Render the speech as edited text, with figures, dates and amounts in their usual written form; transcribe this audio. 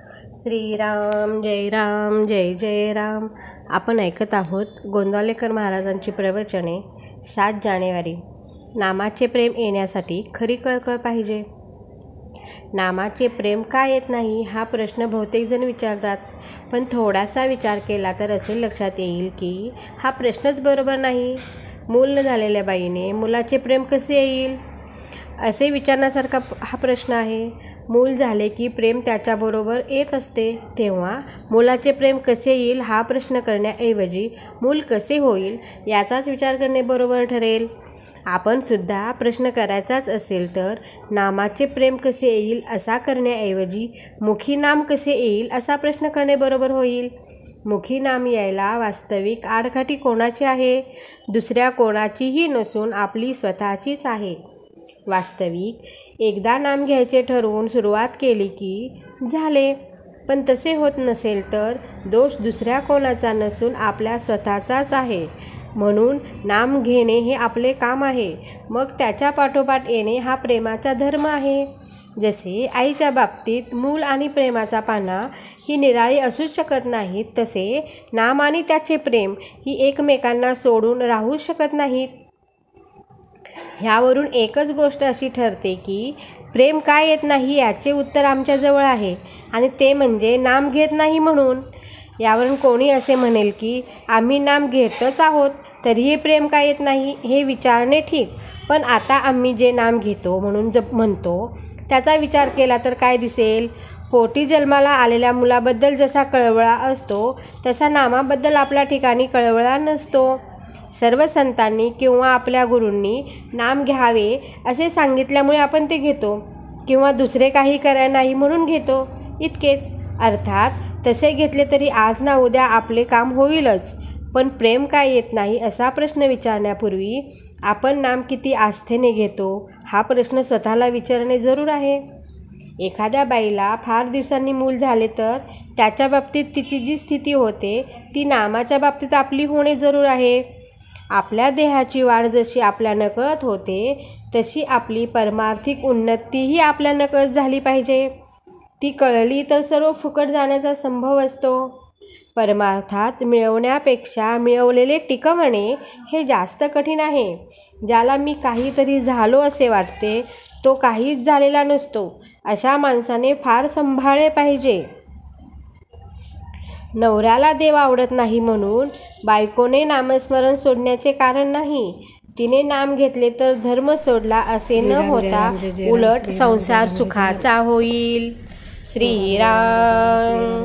श्रीराम जय जय राम. आपण ऐकत आहोत गोंदावलेकर महाराजांची प्रवचने. 7 जानेवारी. नामाचे प्रेम येण्यासाठी खरी कळकळ पाहिजे. नामाचे प्रेम का येत नाही हा प्रश्न बहुतेक जण विचारतात. पण थोडासा विचार केला तर असे लक्षात येईल की हा प्रश्नच बरोबर नाही. मूल न झालेल्या बाईने मुलाचे प्रेम कसे येईल असे विचारण्यासारखा हा प्रश्न आहे. मूल झाले की प्रेम त्याच्याबरोबर येत असते, तेव्हा मुलाचे प्रेम कसे येईल हा प्रश्न करण्याऐवजी मूल कसे होईल याचाच विचार करणे बरोबर ठरेल. आपण सुद्धा प्रश्न करायचाच असेल तर नामाचे प्रेम कसे येईल असा करण्याऐवजी मुखी नाम कसे येईल असा प्रश्न करणे बरोबर होईल. मुखी नाम यायला वास्तविक आडकाठी कोणाची आहे? दुसऱ्या कोणाचीही नसून आपली स्वतःचीच आहे. वास्तविक एकदा नाम घ्यायचे ठरवून सुरुवात केली की झाले. पण तसे होत नसेल तर दोष दुसऱ्या कोणाचा नसून आपल्या स्वतःचाच आहे. म्हणून नाम घेणे हे आपले काम आहे. मग त्याच्या पाठोपाठ येणे हा प्रेमाचा धर्म आहे. जसे आईच्या बाबतीत मूल आणि प्रेमाचा पाना ही निराळी असूच शकत नाहीत, तसे नाम आणि त्याचे प्रेम ही एकमेकांना सोडून राहू शकत नाहीत. ह्यावरून एकच गोष्ट अशी ठरते की प्रेम का येत नाही याचे उत्तर आमच्याजवळ आहे, आणि ते म्हणजे नाम घेत नाही म्हणून. यावरून कोणी असे म्हणेल की आम्ही नाम घेतच आहोत तरीही प्रेम का येत नाही हे विचारणे ठीक. पण आता आम्ही जे नाम घेतो म्हणून म्हणतो त्याचा विचार केला तर काय दिसेल? पोटी जन्माला आलेल्या मुलाबद्दल जसा कळवळा असतो तसा नामाबद्दल आपल्या ठिकाणी कळवळा नसतो. सर्व संतांनी किंवा आपल्या गुरूंनी नाम घ्यावे असे सांगितल्यामुळे आपण ते घेतो, किंवा दुसरे काही करायला नाही म्हणून घेतो, इतकेच. अर्थात तसे घेतले तरी आज ना उद्या आपले काम होईलच. पण प्रेम काय येत नाही असा प्रश्न विचारण्यापूर्वी आपण नाम किती आस्थेने घेतो हा प्रश्न स्वतःला विचारणे जरूर आहे. एखाद्या बाईला फार दिवसांनी मूल झाले तर त्याच्या बाबतीत तिची जी स्थिती होते ती नामाच्या बाबतीत आपली होणे जरूर आहे. आपल्या देहाची वाढ जशी आपल्या नकळत होते तशी आपली परमार्थिक उन्नतीही आपल्या नकळत झाली पाहिजे. ती कळली तर सर्व फुकट जाण्याचा संभव असतो. परमार्थात मिळवण्यापेक्षा मिळवलेले टिकवणे हे जास्त कठीण आहे. ज्याला मी काहीतरी झालो असे वाटते तो काहीच झालेला नसतो. अशा माणसाने फार सांभाळले पाहिजे. नवऱ्याला देव आवडत नाही म्हणून बायकोने नामस्मरण सोडण्याचे कारण नाही. तिने नाम घेतले तर धर्म सोडला असे न होता उलट संसार सुखाचा होईल. श्रीराम.